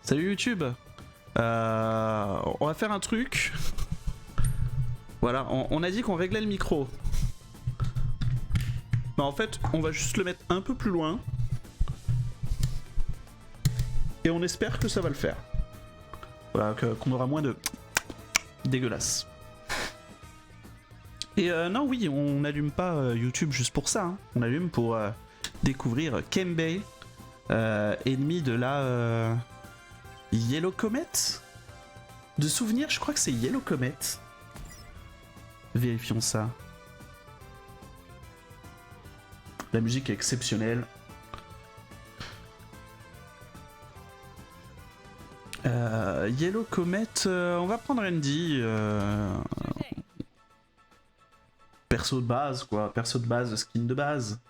Salut YouTube. On va faire un truc. Voilà, on a dit qu'on réglait le micro. Mais en fait, on va juste le mettre un peu plus loin. Et on espère que ça va le faire. Voilà, qu'on aura moins de dégueulasse. Et non, oui, on n'allume pas YouTube juste pour ça. Hein. On allume pour découvrir Kembe, ennemi de la Yellow Comet. De souvenir, je crois que c'est Yellow Comet. Vérifions ça. La musique est exceptionnelle. Yellow Comet, on va prendre Andy. Perso de base, quoi. Perso de base, skin de base.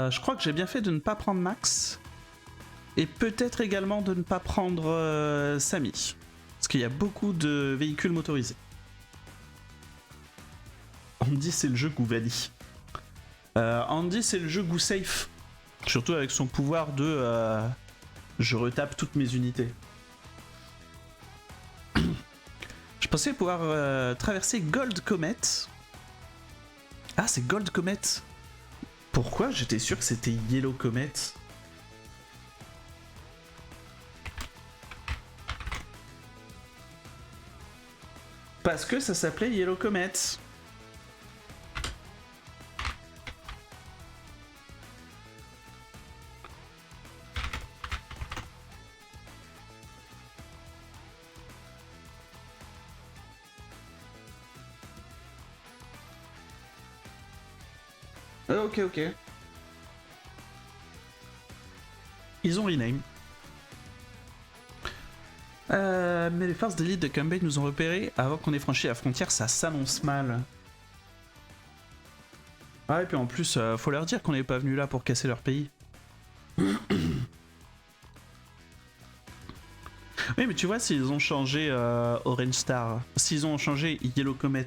Je crois que j'ai bien fait de ne pas prendre Max. Et peut-être également de ne pas prendre Samy. Parce qu'il y a beaucoup de véhicules motorisés. Andy, c'est le jeu Gouvali. Andy, c'est le jeu Goo Safe. Surtout avec son pouvoir de... je retape toutes mes unités. Je pensais pouvoir traverser Gold Comet. Ah, c'est Gold Comet. Pourquoi j'étais sûr que c'était Yellow Comet? Parce que ça s'appelait Yellow Comet. Ok, ok. Ils ont rename. Mais les forces d'élite de Kembe nous ont repérés avant qu'on ait franchi la frontière, ça s'annonce mal. Ah, et puis en plus, faut leur dire qu'on n'est pas venu là pour casser leur pays. Oui, mais tu vois, s'ils ont changé Orange Star, s'ils ont changé Yellow Comet,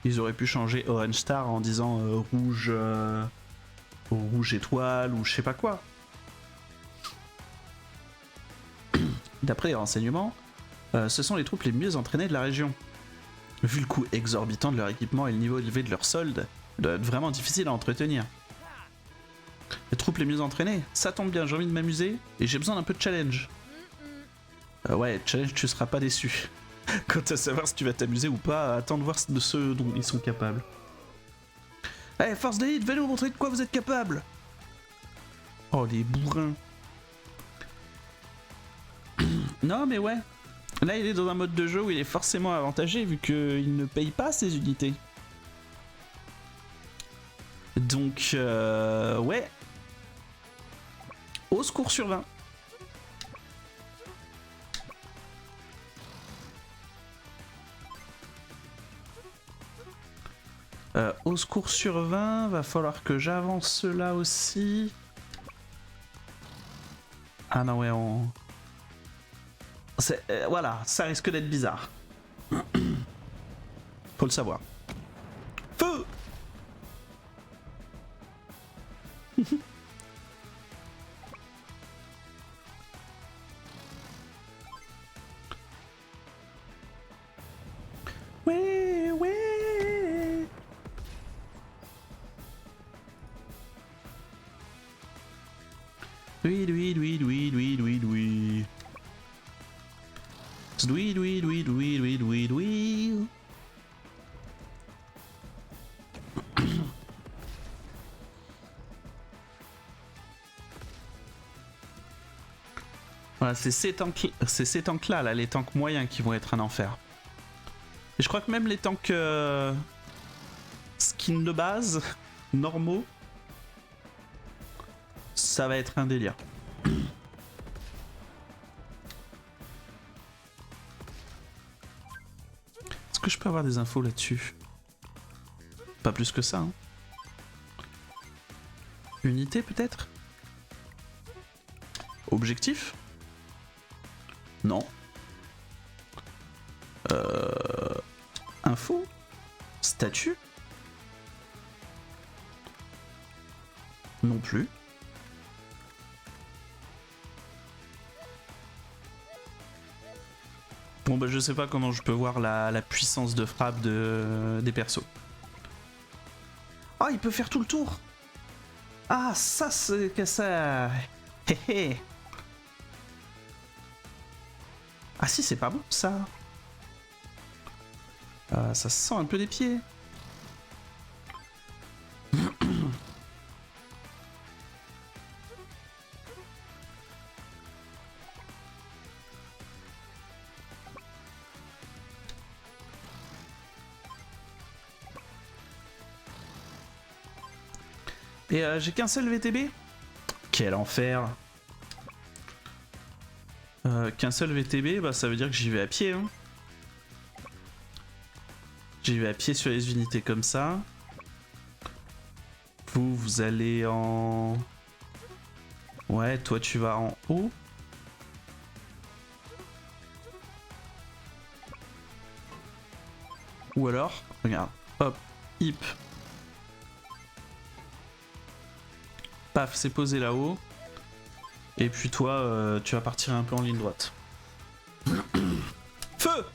ils auraient pu changer Orange Star en disant rouge, rouge étoile ou je sais pas quoi. D'après les renseignements, ce sont les troupes les mieux entraînées de la région. Vu le coût exorbitant de leur équipement et le niveau élevé de leur solde, il doit être vraiment difficile à entretenir. Les troupes les mieux entraînées, ça tombe bien, j'ai envie de m'amuser et j'ai besoin d'un peu de challenge. Ouais, challenge, tu seras pas déçu. Quant à savoir si tu vas t'amuser ou pas, attends de voir de ce dont ils sont capables. Allez, force d'élite, venez nous montrer de quoi vous êtes capables. Oh, les bourrins. Non, mais ouais. Là, il est dans un mode de jeu où il est forcément avantagé vu qu'il ne paye pas ses unités. Donc, ouais. Au secours sur 20. Au secours sur 20, va falloir que j'avance là aussi. Ah non, ouais, on... voilà, ça risque d'être bizarre. Faut le savoir. Feu! Ouais, ouais. Oui, oui, oui, oui, oui, oui, oui. Oui, oui, oui, oui, oui, oui, oui. Voilà, c'est ces tanks-là, là, les tanks moyens qui vont être un enfer. Et je crois que même les tanks skin de base, normaux, ça va être un délire. Est-ce que je peux avoir des infos là-dessus? Pas plus que ça, hein. Unité peut-être? Objectif? Non. Info? Statut? Non plus. Bon bah je sais pas comment je peux voir la puissance de frappe des persos. Ah, il peut faire tout le tour. Ah, ça c'est que ça... Hé hé. Ah si, c'est pas bon ça. Ça se sent un peu des pieds. Et j'ai qu'un seul VTB? Quel enfer. Qu'un seul VTB, bah ça veut dire que j'y vais à pied. Hein. J'y vais à pied sur les unités comme ça. Vous allez en... Ouais, toi tu vas en haut. Ou alors, regarde, hop, hip. Paf, c'est posé là-haut. Et puis toi, tu vas partir un peu en ligne droite. Feu!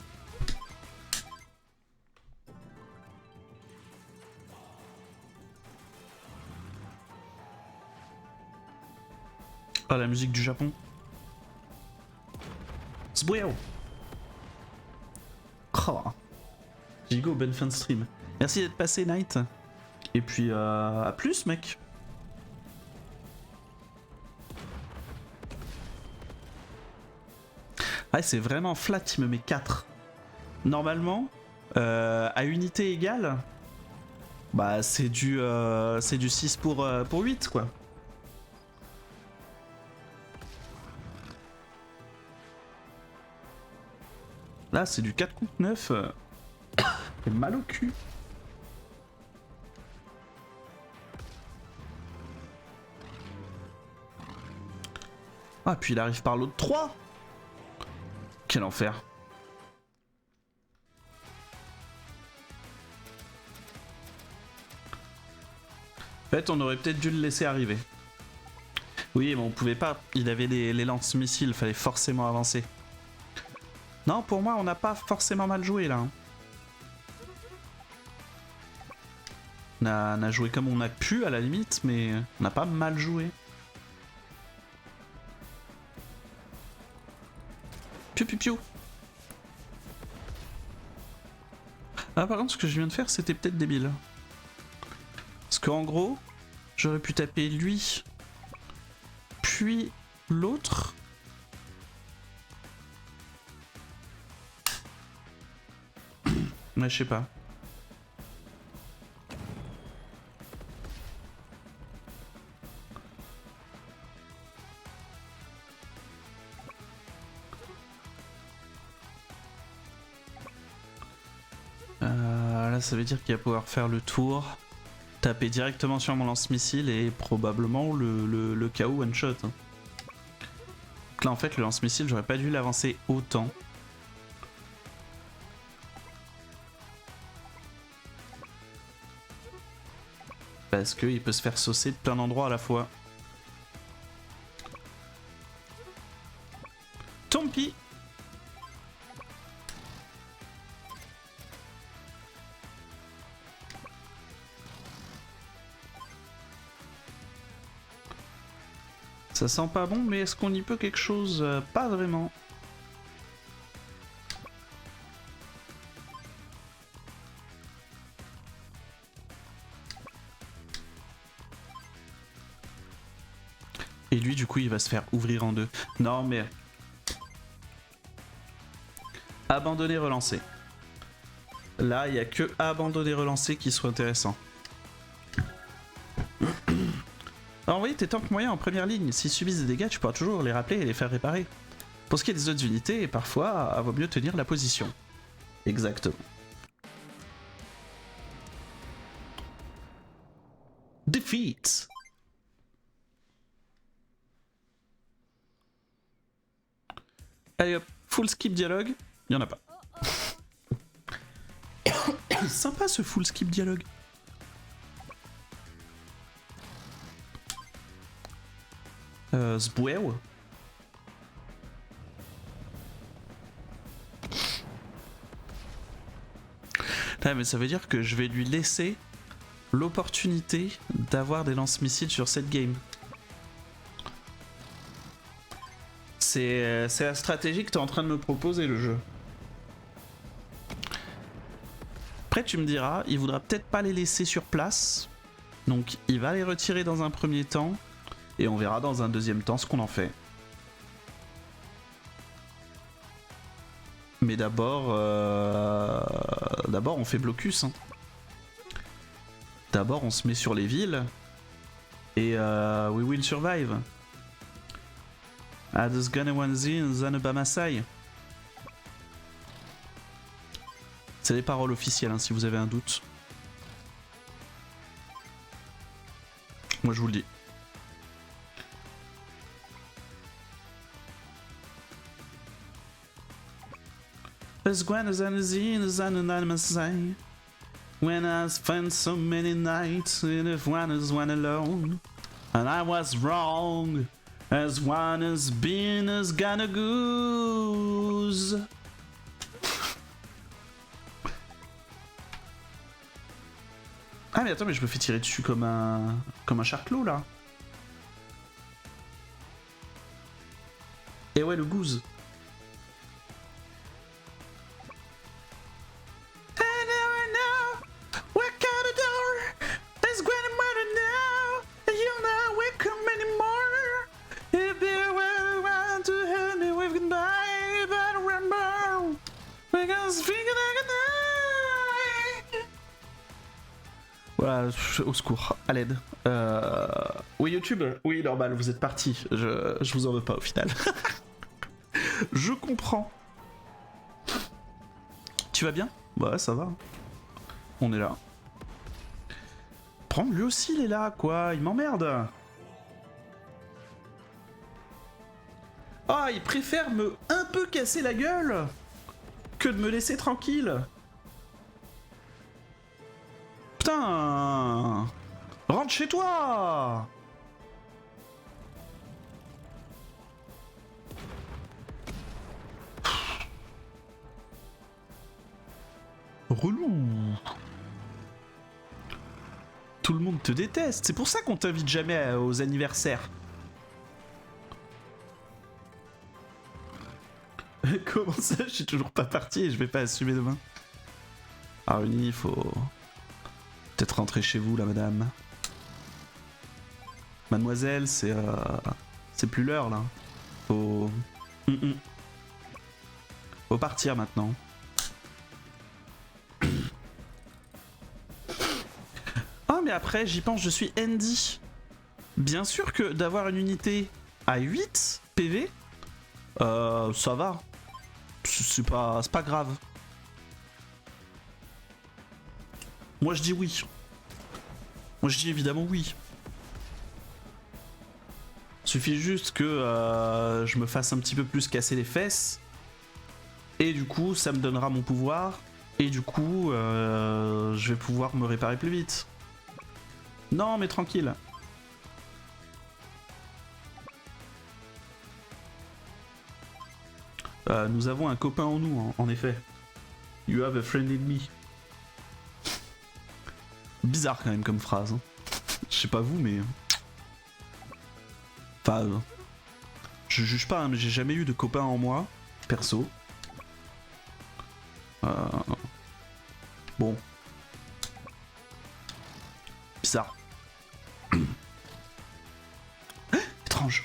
Ah, la musique du Japon. Sbouéo! Oh. Jigo, bonne fin de stream. Merci d'être passé, Night. Et puis, à plus, mec. Ouais, c'est vraiment flat, il me met 4. Normalement, à unité égale, bah c'est du 6 pour 8, quoi. Là, c'est du 4 contre 9. C'est mal au cul. Ah, puis il arrive par l'autre 3. Quel enfer. En fait, on aurait peut-être dû le laisser arriver. Oui, mais on pouvait pas. Il avait les lance-missiles, fallait forcément avancer. Non, pour moi, on n'a pas forcément mal joué là. On a joué comme on a pu à la limite, mais on n'a pas mal joué. Piu piu piu. Ah, par contre, ce que je viens de faire, c'était peut-être débile. Parce qu'en gros, j'aurais pu taper lui, puis l'autre. Mais je sais pas. Là, ça veut dire qu'il va pouvoir faire le tour, taper directement sur mon lance-missile et probablement le KO one-shot. Donc là, en fait, le lance-missile, j'aurais pas dû l'avancer autant. Parce qu'il peut se faire saucer de plein d'endroits à la fois. Tompi! Ça sent pas bon, mais est-ce qu'on y peut quelque chose? Pas vraiment. Et lui, du coup, il va se faire ouvrir en deux. Non, mais... Abandonner, relancer. Là, il n'y a que abandonner, relancer qui soit intéressant. Alors oui, tes tanks moyens en première ligne, s'ils subissent des dégâts, tu pourras toujours les rappeler et les faire réparer. Pour ce qui est des autres unités, parfois, il vaut mieux tenir la position. Exactement. Defeat. Allez hop, full skip dialogue, il y en a pas. Sympa ce full skip dialogue. Zbouew. Ah, mais ça veut dire que je vais lui laisser l'opportunité d'avoir des lance-missiles sur cette game. C'est la stratégie que tu es en train de me proposer, le jeu. Après, tu me diras, il voudra peut-être pas les laisser sur place. Donc, il va les retirer dans un premier temps. Et on verra dans un deuxième temps ce qu'on en fait. Mais d'abord, on fait blocus. Hein. D'abord, on se met sur les villes. Et we will survive. Des Ganewanzi, Zanabamasai. C'est les paroles officielles, hein, si vous avez un doute. Moi, je vous le dis. When I spent so many nights with one as one alone, and I was wrong, as one has been as gonna goose. Ah mais attends, mais je me fais tirer dessus comme un charclos là. Et ouais, le goose. Voilà, au secours, à l'aide. Oui, YouTube, oui, normal, vous êtes parti. Je vous en veux pas au final. Je comprends. Tu vas bien? Bah, ça va. On est là. Prends, lui aussi, il est là, quoi. Il m'emmerde. Ah, il préfère me un peu casser la gueule que de me laisser tranquille. Putain! Rentre chez toi! Relou! Tout le monde te déteste, c'est pour ça qu'on t'invite jamais aux anniversaires. Comment ça, je suis toujours pas parti et je vais pas assumer demain? Aruni, il faut peut-être rentrer chez vous là, madame. Mademoiselle, c'est plus l'heure là. Faut faut partir maintenant. Ah mais après, j'y pense, je suis Andy. Bien sûr que d'avoir une unité à 8 PV, ça va. C'est pas grave. Moi je dis oui. Moi je dis évidemment oui. Suffit juste que je me fasse un petit peu plus casser les fesses. Et du coup ça me donnera mon pouvoir. Et du coup je vais pouvoir me réparer plus vite. Non mais tranquille. Nous avons un copain en nous, en effet. You have a friend in me. Bizarre quand même comme phrase. Hein. Je sais pas vous, mais... Enfin... je juge pas, hein, mais j'ai jamais eu de copain en moi, perso. Bon. Bizarre. Étrange.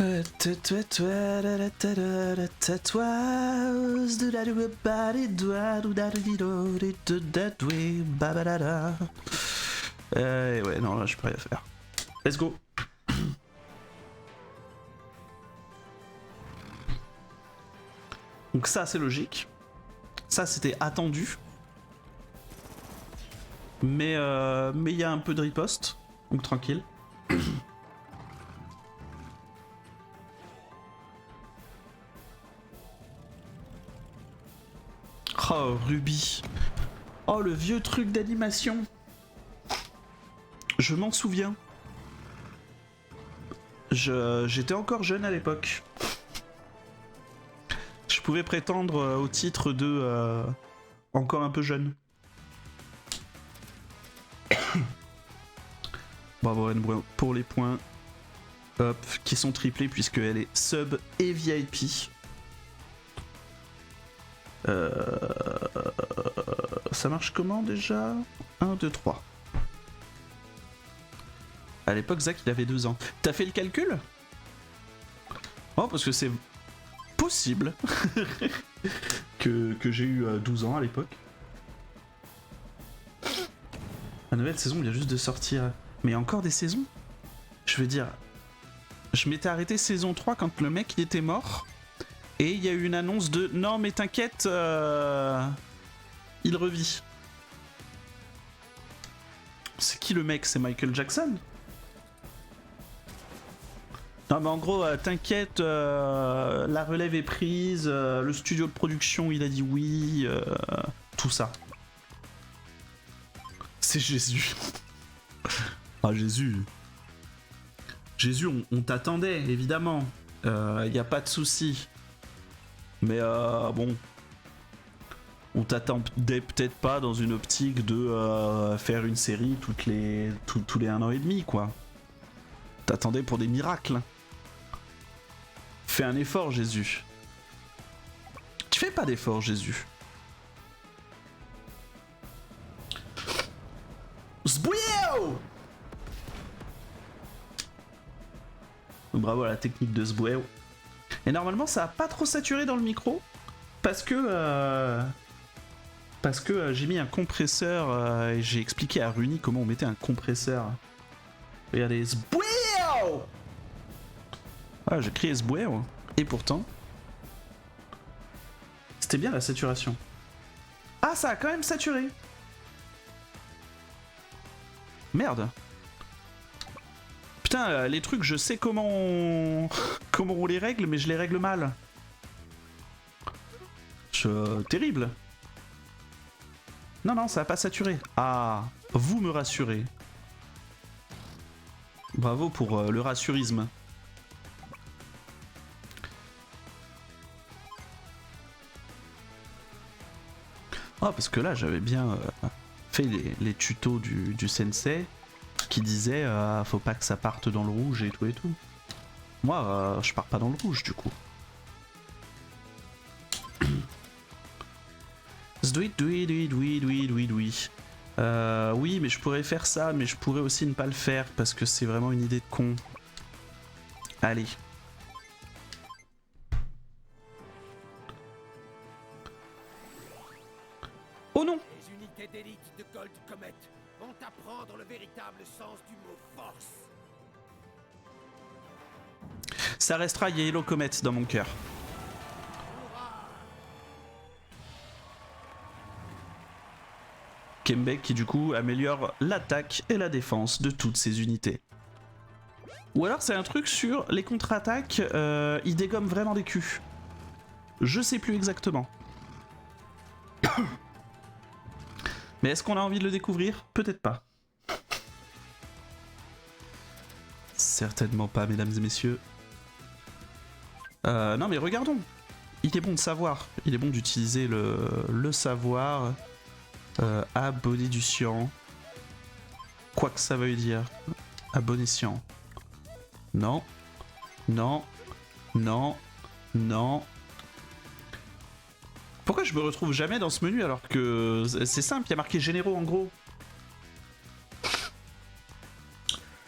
Ouais, non, là, je peux rien faire. Let's go. Donc ça, c'est logique. Ça, c'était attendu. Mais il y a un peu de riposte. Donc tranquille. Oh, Ruby. Oh, le vieux truc d'animation. Je m'en souviens. J'étais encore jeune à l'époque. Je pouvais prétendre au titre de encore un peu jeune. Bravo Anne pour les points. Hop, qui sont triplés puisqu'elle est sub et VIP. Ça marche comment déjà? 1, 2, 3. À l'époque, Zach, il avait 2 ans. T'as fait le calcul? Oh, parce que c'est possible que j'ai eu 12 ans à l'époque. La nouvelle saison vient juste de sortir. Mais il y a encore des saisons? Je veux dire, je m'étais arrêté saison 3 quand le mec il était mort. Et il y a eu une annonce de non mais t'inquiète, il revit. C'est qui le mec? C'est Michael Jackson? Non mais en gros, t'inquiète, la relève est prise, le studio de production il a dit oui, tout ça. C'est Jésus. Ah Jésus. Jésus, on t'attendait évidemment, y a pas de souci. Mais bon, on t'attendait peut-être pas dans une optique de faire une série tous les 1 an et demi, quoi. T'attendais pour des miracles. Fais un effort, Jésus. Tu fais pas d'effort, Jésus. Zbouéo! Bravo à la technique de Zbouéo. Et normalement ça a pas trop saturé dans le micro parce que j'ai mis un compresseur et j'ai expliqué à Runi comment on mettait un compresseur. Regardez, Zbouéo! Ah, j'ai crié Zbouéo et pourtant c'était bien la saturation. Ah, ça a quand même saturé. Merde. Putain, les trucs, je sais comment on les règle, mais je les règle mal. Terrible. Non, ça a pas saturé. Ah, vous me rassurez. Bravo pour le rassurisme. Ah, parce que là, j'avais bien fait les tutos du sensei. Qui disait faut pas que ça parte dans le rouge et tout et tout. Moi je pars pas dans le rouge du coup. Oui mais je pourrais faire ça mais je pourrais aussi ne pas le faire parce que c'est vraiment une idée de con. Allez. Oh non. Les unités d'élite de Gold Comet vont apprendre le véritable sens du mot force. Ça restera Yellow Comet dans mon cœur. Kembe qui du coup améliore l'attaque et la défense de toutes ses unités. Ou alors c'est un truc sur les contre-attaques, il dégomme vraiment des culs. Je sais plus exactement. Mais est-ce qu'on a envie de le découvrir? Peut-être pas. Certainement pas, mesdames et messieurs. Non mais regardons. Il est bon de savoir. Il est bon d'utiliser le savoir à Bonéducian. Quoi que ça veuille dire. À Bonécian. Non. Non. Non. Non. Pourquoi je me retrouve jamais dans ce menu alors que c'est simple, il y a marqué généraux en gros.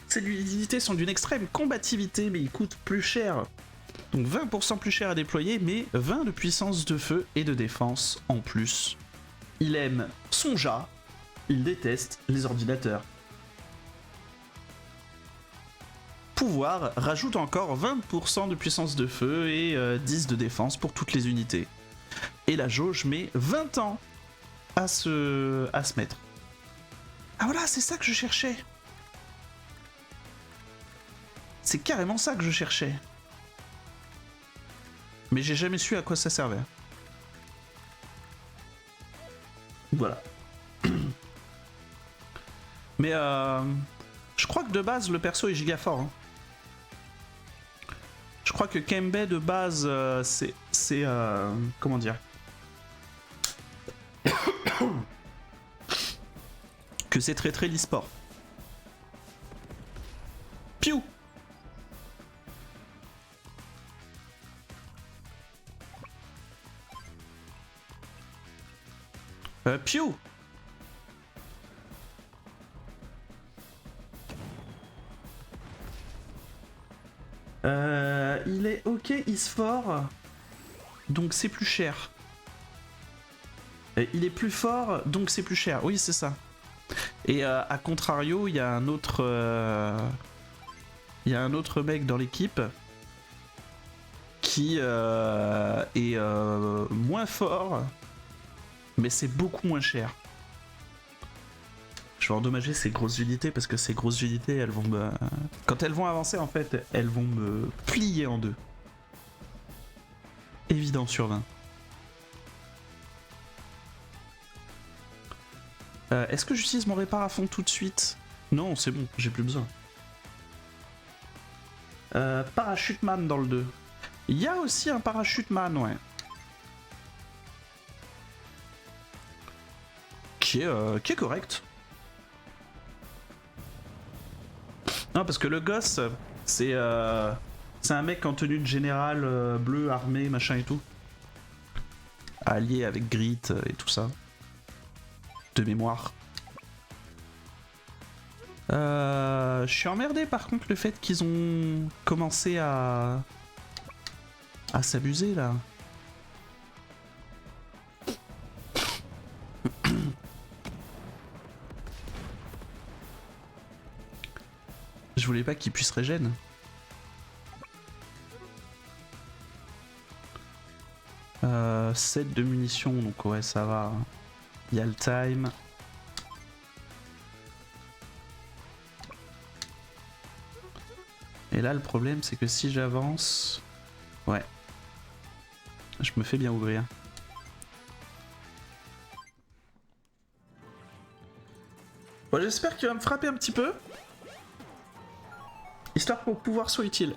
Ces unités sont d'une extrême combativité mais ils coûtent plus cher. Donc 20% plus cher à déployer mais 20 de puissance de feu et de défense en plus. Il aime son Jat, il déteste les ordinateurs. Pouvoir rajoute encore 20% de puissance de feu et 10 de défense pour toutes les unités. Et la jauge met 20 ans à se mettre. Ah voilà, c'est ça que je cherchais. C'est carrément ça que je cherchais. Mais j'ai jamais su à quoi ça servait. Voilà. Mais je crois que de base le perso est giga fort. Hein. Je crois que Kembe de base c'est comment dire que c'est très l'e-sport. Piou. Piou. Il est ok, e-sport, donc c'est plus cher. Et il est plus fort, donc c'est plus cher. Oui, c'est ça. Et à contrario, il y a un autre mec dans l'équipe qui est moins fort, mais c'est beaucoup moins cher. Je vais endommager ces grosses unités parce que ces grosses unités, elles vont me... Quand elles vont avancer, en fait, elles vont me plier en deux. Évident sur 20. Est-ce que j'utilise mon répar à fond tout de suite? Non, c'est bon, j'ai plus besoin. Parachuteman dans le 2. Il y a aussi un parachuteman, ouais. Qui est correct. Non, parce que le gosse, c'est un mec en tenue de général bleu, armé, machin et tout. Allié avec Grit et tout ça. De mémoire. Je suis emmerdé par contre le fait qu'ils ont commencé à s'abuser là. Je voulais pas qu'ils puissent régène. Euh, 7 de munitions, donc ouais ça va. Il y a le time. Et là le problème c'est que si j'avance... Ouais. Je me fais bien ouvrir. Bon, j'espère qu'il va me frapper un petit peu. Histoire que mon pouvoir soit utile.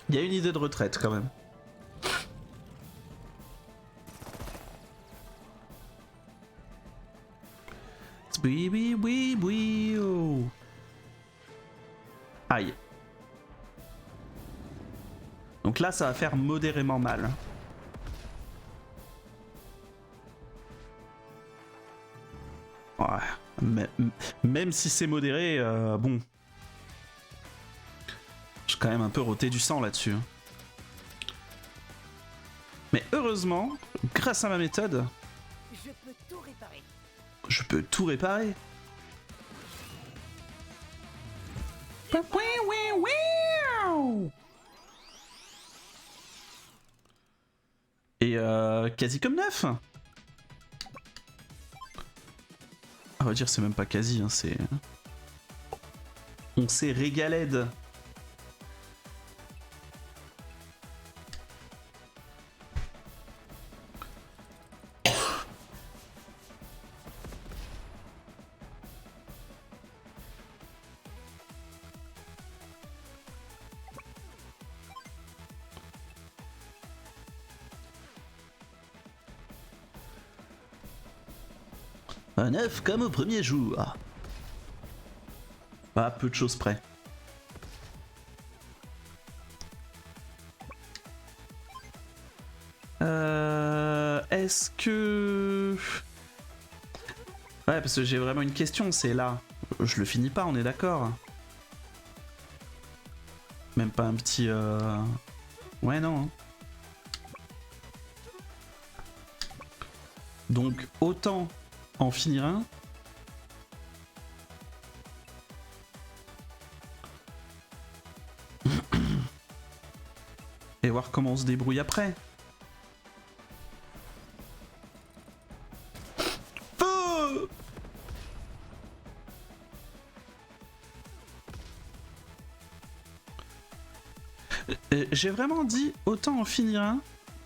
Il y a une idée de retraite quand même. Aïe. Donc là, ça va faire modérément mal. Ouais. Même si c'est modéré, bon. J'ai quand même un peu roté du sang là-dessus. Mais heureusement, grâce à ma méthode, Je peux tout réparer. je peux tout réparer. Et quasi comme neuf. On va dire c'est même pas quasi, hein, c'est... On s'est régalé. Un œuf comme au premier jour. Pas peu de choses près. Est-ce que... Ouais, parce que j'ai vraiment une question, c'est là. Je le finis pas, on est d'accord. Même pas un petit... Ouais, non. Hein. Donc, autant en finir un. Et voir comment on se débrouille après. Feu! J'ai vraiment dit autant en finir un,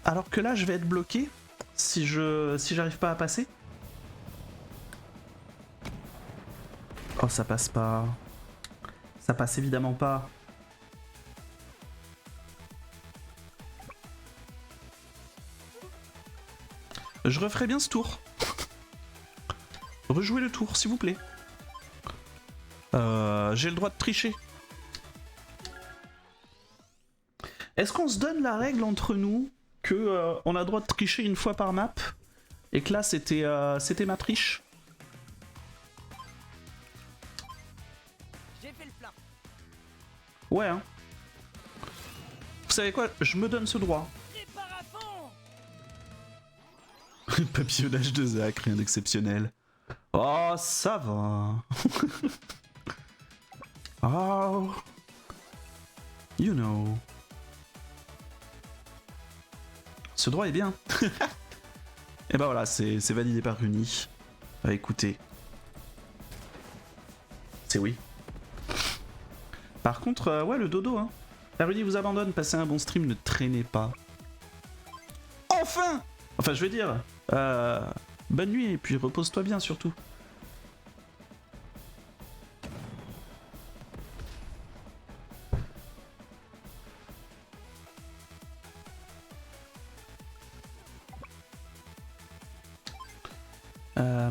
alors que là je vais être bloqué si j'arrive pas à passer. Oh, ça passe pas. Ça passe évidemment pas. Je referai bien ce tour. Rejouez le tour, s'il vous plaît. J'ai le droit de tricher. Est-ce qu'on se donne la règle entre nous que on a le droit de tricher une fois par map et que là c'était ma triche? J'ai fait le plein. Ouais, hein. Vous savez quoi? Je me donne ce droit. Prépare à fond. Papillonnage de Zach, rien d'exceptionnel. Oh, ça va. Oh. You know. Ce droit est bien. Et bah voilà, c'est validé par Runi. Bah écoutez. C'est oui. Par contre, ouais, le dodo, hein. La Runi vous abandonne, passez un bon stream, ne traînez pas. Enfin! Enfin, je veux dire, bonne nuit et puis repose-toi bien surtout.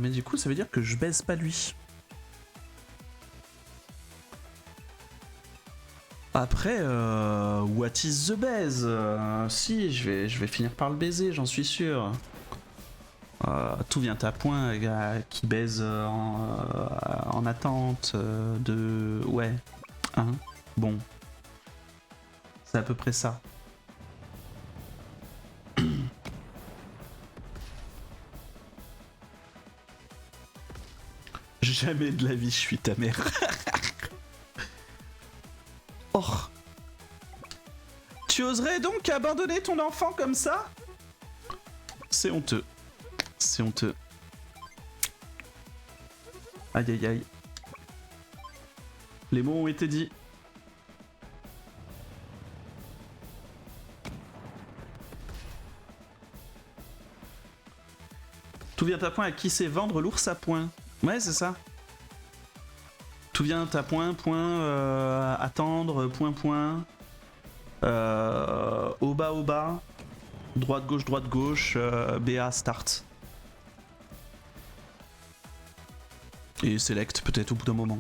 Mais du coup, ça veut dire que je baise pas lui. Après, what is the baise? Si, je vais finir par le baiser, j'en suis sûr. Tout vient à point, qui baise en attente de... Ouais. Hein? Bon. C'est à peu près ça. Jamais de la vie je suis ta mère. Oh. Tu oserais donc abandonner ton enfant comme ça? C'est honteux. C'est honteux. Aïe aïe aïe. Les mots ont été dits. Tout vient à point à qui sait vendre l'ours à point. Ouais, c'est ça. Tout vient à point, attendre, point. Au bas. Droite, gauche, BA, start. Et select peut-être au bout d'un moment.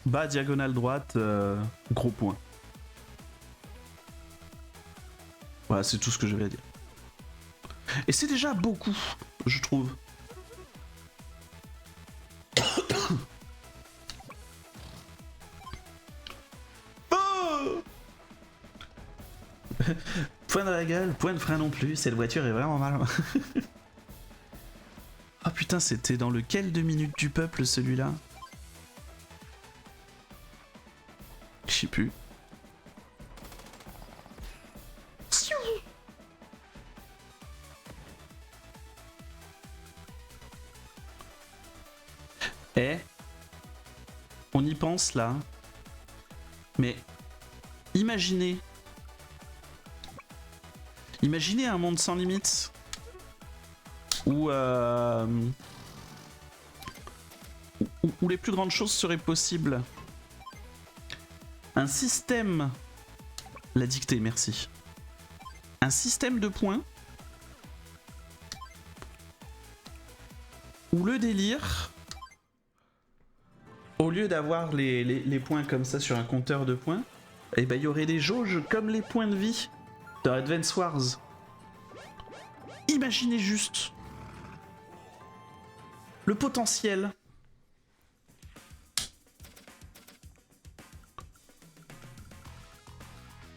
Bas, diagonale droite, gros point. Voilà, c'est tout ce que j'avais à dire. Et c'est déjà beaucoup, je trouve. Oh point dans la gueule, point de frein non plus, cette voiture est vraiment mal. Ah putain, c'était dans lequel 2 minutes du peuple celui-là? Je sais plus. Eh, on y pense là. Mais imaginez un monde sans limites où les plus grandes choses seraient possibles. Un système, la dictée, merci. Un système de points où le délire, au lieu d'avoir les points comme ça sur un compteur de points, eh ben il y aurait des jauges comme les points de vie dans Advance Wars. Imaginez juste le potentiel.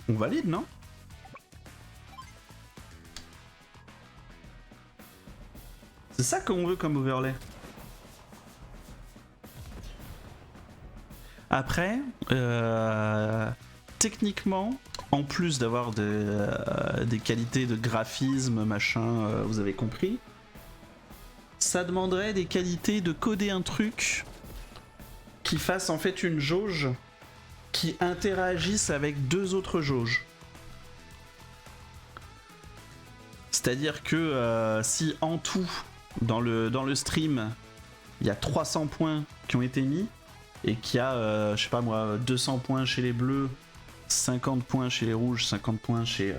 On valide, non? C'est ça qu'on veut comme overlay. Après, techniquement, en plus d'avoir des qualités de graphisme, machin, vous avez compris, ça demanderait des qualités de coder un truc qui fasse en fait une jauge qui interagisse avec deux autres jauges. C'est-à-dire que si en tout, dans le stream, il y a 300 points qui ont été mis, et qu'il y a, je sais pas moi, 200 points chez les bleus, 50 points chez les rouges, 50 points chez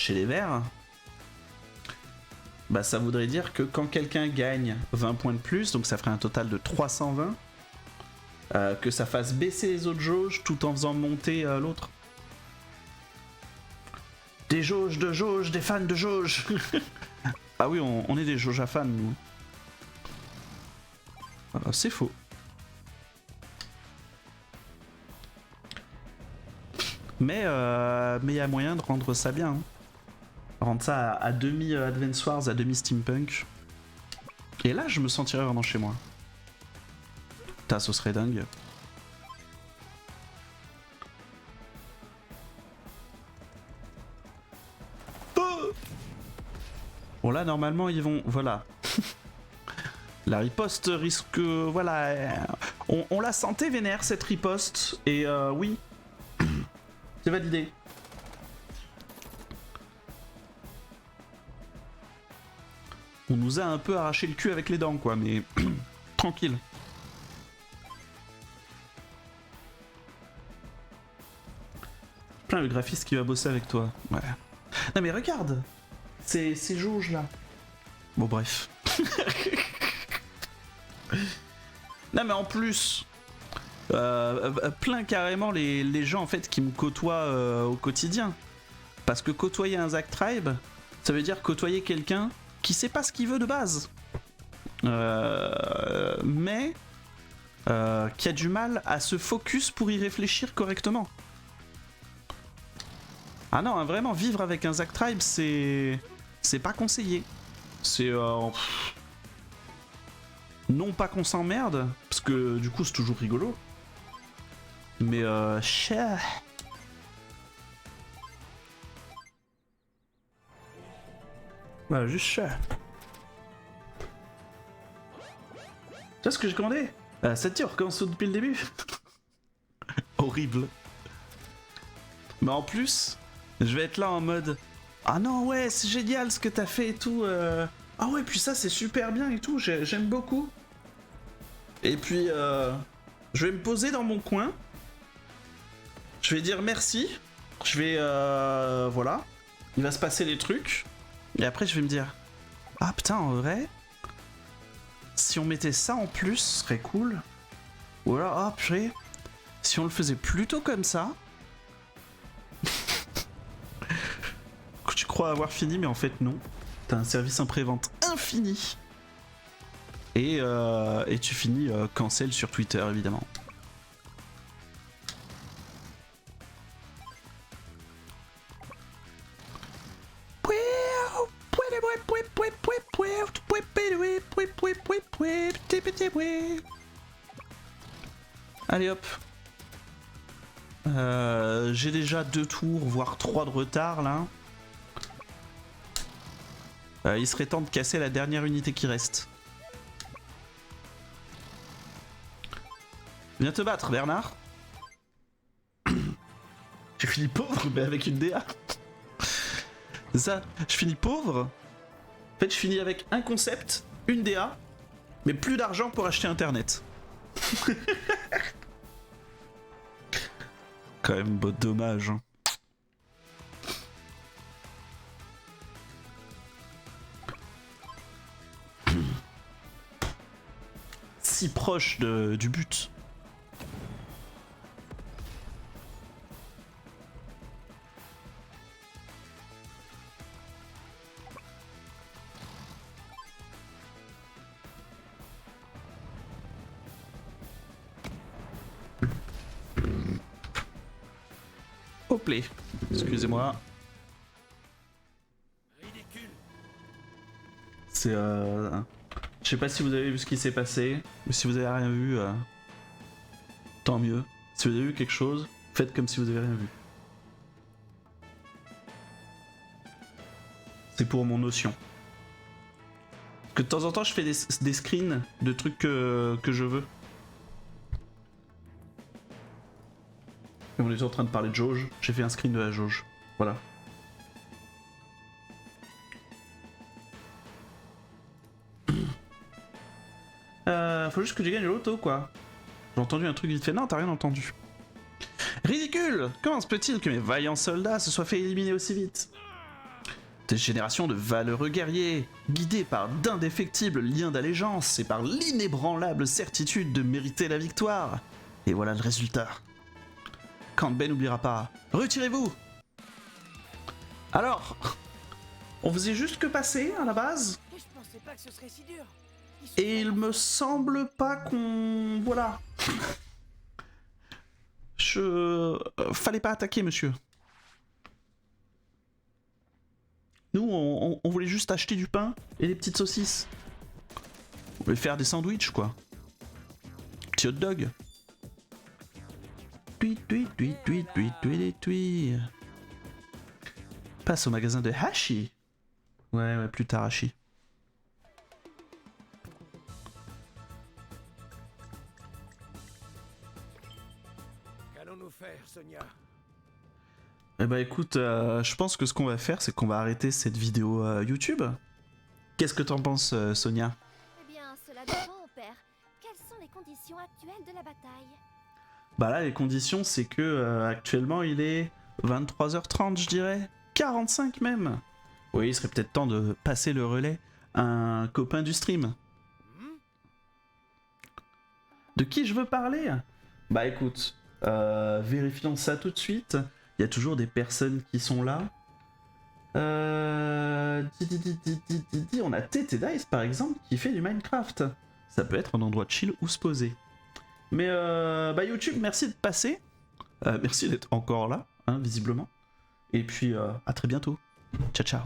les verts, bah ça voudrait dire que quand quelqu'un gagne 20 points de plus, donc ça ferait un total de 320, que ça fasse baisser les autres jauges tout en faisant monter l'autre. Des jauges de jauges, des fans de jauges. Ah oui, on est des jauges à fans, nous. C'est faux. Mais y a moyen de rendre ça bien. Hein. Rendre ça à demi Advance Wars, à demi Steampunk. Et là, je me sentirais vraiment chez moi. Putain, ce serait dingue. Bon là, normalement, ils vont... Voilà. La riposte risque... Voilà. On la sentait vénère, cette riposte. Et oui. C'est validé. On nous a un peu arraché le cul avec les dents, quoi, mais... Tranquille. Plein le graphiste qui va bosser avec toi. Ouais. Non mais regarde, ces jauges là. Bon bref. Non mais en plus, plein carrément les gens en fait qui me côtoient au quotidien. Parce que côtoyer un Zack Tribe, ça veut dire côtoyer quelqu'un qui sait pas ce qu'il veut de base. Mais qui a du mal à se focus pour y réfléchir correctement. Ah non, hein, vraiment, vivre avec un Zack Tribe, c'est pas conseillé. C'est... Non pas qu'on s'emmerde, parce que du coup c'est toujours rigolo. Mais cher. Voilà, juste cher. Tu vois ce que j'ai commandé? Ça te dit, on recommence tout depuis le début. Horrible. Mais en plus... Je vais être là en mode ah non ouais c'est génial ce que t'as fait et tout ah ouais puis ça c'est super bien et tout j'aime beaucoup et puis je vais me poser dans mon coin, je vais dire merci, je vais voilà, il va se passer les trucs et après je vais me dire ah putain en vrai si on mettait ça en plus ce serait cool, ou alors ah purée si on le faisait plutôt comme ça. Tu crois avoir fini, mais en fait non. T'as un service après-vente infini. Et tu finis cancel sur Twitter, évidemment. Allez hop. J'ai déjà 2 tours, voire 3 de retard là. Il serait temps de casser la dernière unité qui reste. Viens te battre, Bernard. J'ai fini pauvre, mais avec une DA. C'est ça, je finis pauvre. En fait, je finis avec un concept, une DA, mais plus d'argent pour acheter Internet. Quand même, dommage. Hein. Si proche du but. Au play. Excusez-moi. C'est je sais pas si vous avez vu ce qui s'est passé, mais si vous avez rien vu, tant mieux. Si vous avez vu quelque chose, faites comme si vous avez rien vu. C'est pour mon notion. Que de temps en temps je fais des screens de trucs que je veux. Et on était en train de parler de jauge, j'ai fait un screen de la jauge. Voilà. Faut juste que je gagne l'auto quoi. J'ai entendu un truc vite fait. Non, t'as rien entendu. Ridicule! Comment se peut-il que mes vaillants soldats se soient fait éliminer aussi vite? Des générations de valeureux guerriers, guidés par d'indéfectibles liens d'allégeance et par l'inébranlable certitude de mériter la victoire. Et voilà le résultat. Kangbe n'oubliera pas. Retirez-vous! Alors, on faisait juste que passer à la base. Je pensais pas que ce serait si dur. Et il me semble pas qu'on... Voilà. Fallait pas attaquer, monsieur. Nous, on voulait juste acheter du pain et des petites saucisses. On voulait faire des sandwichs, quoi. Petit hot dog. Passe au magasin de Hashi. Ouais, plus tard, Hashi. Qu'allons-nous faire, Sonia? Eh bah écoute, je pense que ce qu'on va faire, c'est qu'on va arrêter cette vidéo YouTube. Qu'est-ce que t'en penses, Sonia? Eh bien, cela dépend, père. Quelles sont les conditions actuelles de la bataille? Bah là, les conditions, c'est que actuellement, il est 23h30, je dirais. 45 même. Oui, il serait peut-être temps de passer le relais à un copain du stream. De qui je veux parler? Bah écoute, vérifions ça tout de suite. Il y a toujours des personnes qui sont là. On a TT Dice par exemple qui fait du Minecraft. Ça peut être un endroit chill où se poser. Mais bah YouTube, merci de passer. Merci d'être encore là, hein, visiblement. Et puis à très bientôt. Ciao ciao.